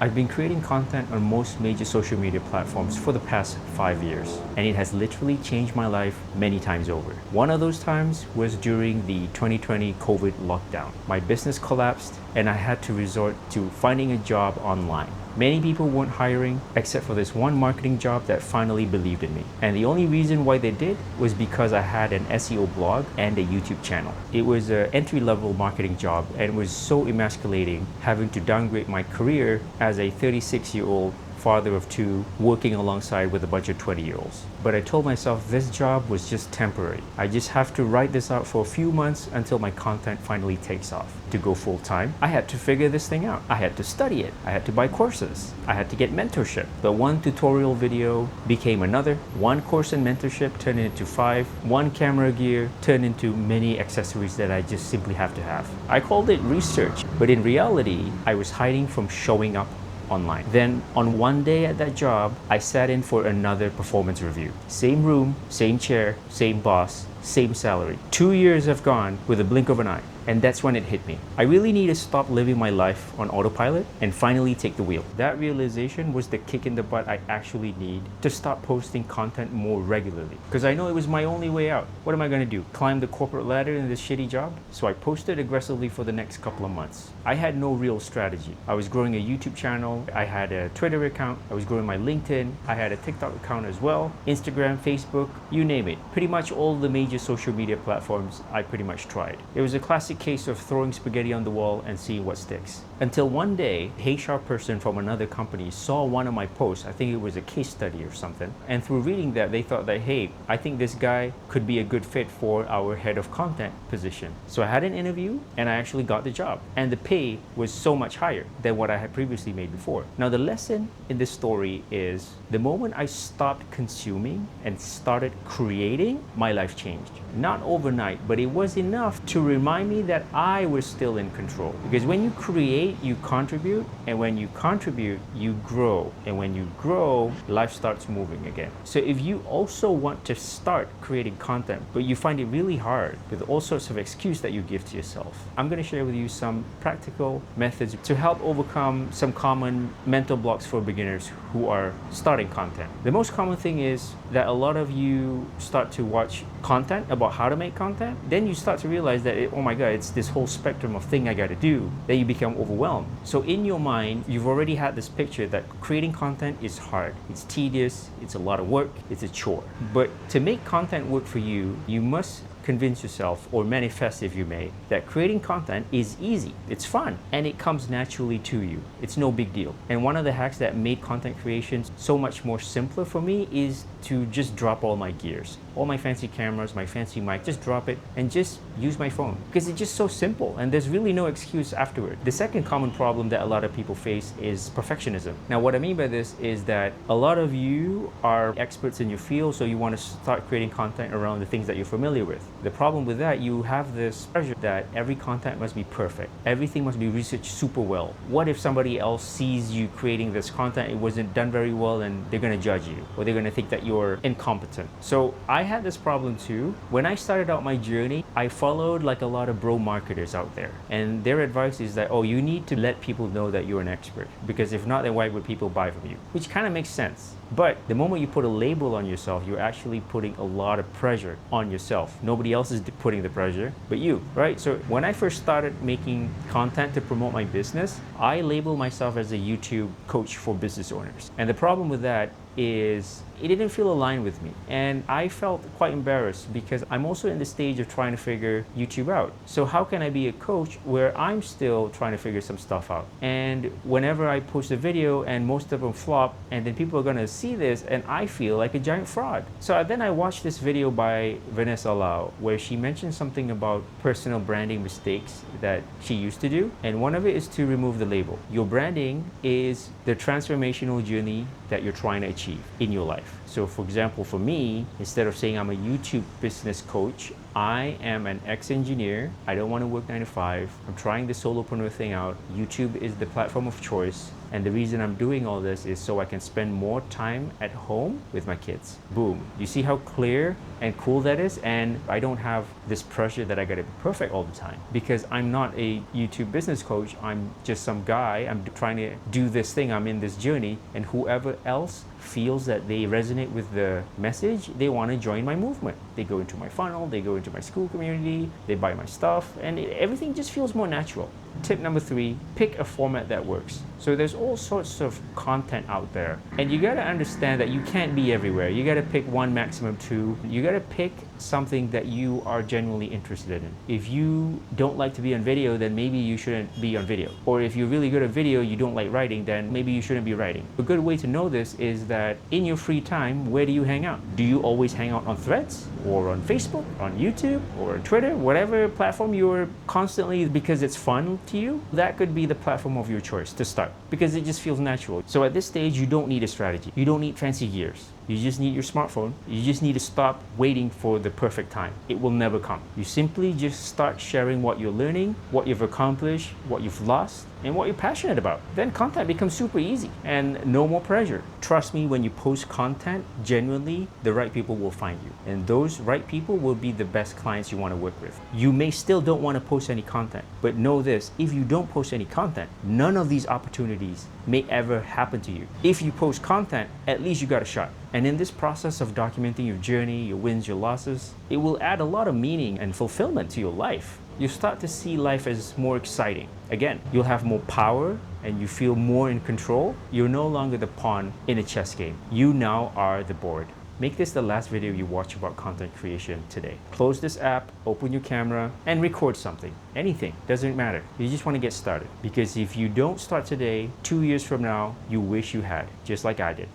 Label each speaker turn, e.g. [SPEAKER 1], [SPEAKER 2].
[SPEAKER 1] I've been creating content on most major social media platforms for the past 5 years, and it has literally changed my life many times over. One of those times was during the 2020 COVID lockdown. My business collapsed and I had to resort to finding a job online. Many people weren't hiring except for this one marketing job that finally believed in me. And the only reason why they did was because I had an SEO blog and a YouTube channel. It was an entry-level marketing job and it was so emasculating having to downgrade my career as a 36-year-old father of two working alongside with a bunch of 20-year-olds. But I told myself this job was just temporary. I just have to write this out for a few months until my content finally takes off. To go full-time, I had to figure this thing out. I had to study it. I had to buy courses. I had to get mentorship. The one tutorial video became another. One course and mentorship turned into 5. One camera gear turned into many accessories that I just simply have to have. I called it research, but in reality, I was hiding from showing up online. Then on one day at that job, I sat in for another performance review. Same room, same chair, same boss, same salary. 2 years have gone with a blink of an eye. And that's when it hit me. I really need to stop living my life on autopilot and finally take the wheel. That realization was the kick in the butt I actually need to stop posting content more regularly. Because I know it was my only way out. What am I going to do? Climb the corporate ladder in this shitty job? So I posted aggressively for the next couple of months. I had no real strategy. I was growing a YouTube channel. I had a Twitter account. I was growing my LinkedIn. I had a TikTok account as well. Instagram, Facebook, you name it. Pretty much all the major social media platforms I pretty much tried. It was a classic case of throwing spaghetti on the wall and seeing what sticks. Until one day, a HR person from another company saw one of my posts. I think it was a case study or something. And through reading that, they thought that, hey, I think this guy could be a good fit for our head of content position. So I had an interview and I actually got the job. And the pay was so much higher than what I had previously made before. Now, the lesson in this story is the moment I stopped consuming and started creating, my life changed. Not overnight, but it was enough to remind me that I was still in control. Because when you create, you contribute, and when you contribute, you grow. And when you grow, life starts moving again. So if you also want to start creating content, but you find it really hard with all sorts of excuses that you give to yourself, I'm going to share with you some practical methods to help overcome some common mental blocks for beginners who are starting content. The most common thing is that a lot of you start to watch content about how to make content, then you start to realize that, oh my God, it's this whole spectrum of thing I got to do, then you become overwhelmed. So in your mind, you've already had this picture that creating content is hard, it's tedious, it's a lot of work, it's a chore. But to make content work for you, you must convince yourself, or manifest if you may, that creating content is easy, it's fun, and it comes naturally to you. It's no big deal. And one of the hacks that made content creation so much more simpler for me is to just drop all my gears. All my fancy cameras, my fancy mic, just drop it and just use my phone. Because it's just so simple and there's really no excuse afterward. The second common problem that a lot of people face is perfectionism. Now, what I mean by this is that a lot of you are experts in your field, so you want to start creating content around the things that you're familiar with. The problem with that, you have this pressure that every content must be perfect. Everything must be researched super well. What if somebody else sees you creating this content, it wasn't done very well, and they're going to judge you, or they're going to think that you're incompetent. So I had this problem too. When I started out my journey, I followed like a lot of bro marketers out there. And their advice is that, oh, you need to let people know that you're an expert, because if not, then why would people buy from you? Which kind of makes sense. But the moment you put a label on yourself, you're actually putting a lot of pressure on yourself. Nobody else is putting the pressure but you, right? So when I first started making content to promote my business, I labeled myself as a YouTube coach for business owners. And the problem with that is it didn't feel aligned with me. And I felt quite embarrassed because I'm also in the stage of trying to figure YouTube out. So how can I be a coach where I'm still trying to figure some stuff out? And whenever I post a video and most of them flop, and then people are gonna see this and I feel like a giant fraud. So then I watched this video by Vanessa Lau where she mentioned something about personal branding mistakes that she used to do. And one of it is to remove the label. Your branding is the transformational journey that you're trying to achieve in your life. So for example, for me, instead of saying I'm a YouTube business coach, I am an ex-engineer. I don't want to work 9 to 5. I'm trying the solopreneur thing out. YouTube is the platform of choice. And the reason I'm doing all this is so I can spend more time at home with my kids. Boom. You see how clear and cool that is? And I don't have this pressure that I gotta be perfect all the time, because I'm not a YouTube business coach. I'm just some guy. I'm trying to do this thing. I'm in this journey, and whoever else feels that they resonate with the message, they want to join my movement. They go into my funnel, they go into my school community, they buy my stuff, and everything just feels more natural. Tip number 3, pick a format that works. So there's all sorts of content out there, and you gotta understand that you can't be everywhere. You gotta pick one, maximum 2. You gotta pick something that you are genuinely interested in. If you don't like to be on video, then maybe you shouldn't be on video. Or if you're really good at video, you don't like writing, then maybe you shouldn't be writing. A good way to know this is that in your free time, where do you hang out? Do you always hang out on Threads, or on Facebook, on YouTube, or on Twitter, whatever platform you're constantly, because it's fun to you? That could be the platform of your choice to start, because it just feels natural. So at this stage, you don't need a strategy. You don't need fancy gears. You just need your smartphone. You just need to stop waiting for the perfect time. It will never come. You simply just start sharing what you're learning, what you've accomplished, what you've lost, and what you're passionate about. Then content becomes super easy and no more pressure. Trust me, when you post content, genuinely, the right people will find you. And those right people will be the best clients you want to work with. You may still don't want to post any content, but know this, if you don't post any content, none of these opportunities may ever happen to you. If you post content, at least you got a shot. And in this process of documenting your journey, your wins, your losses, it will add a lot of meaning and fulfillment to your life. You start to see life as more exciting. Again, you'll have more power and you feel more in control. You're no longer the pawn in a chess game. You now are the board. Make this the last video you watch about content creation today. Close this app, open your camera, and record something. Anything, doesn't matter. You just want to get started. Because if you don't start today, 2 years from now, you wish you had, just like I did.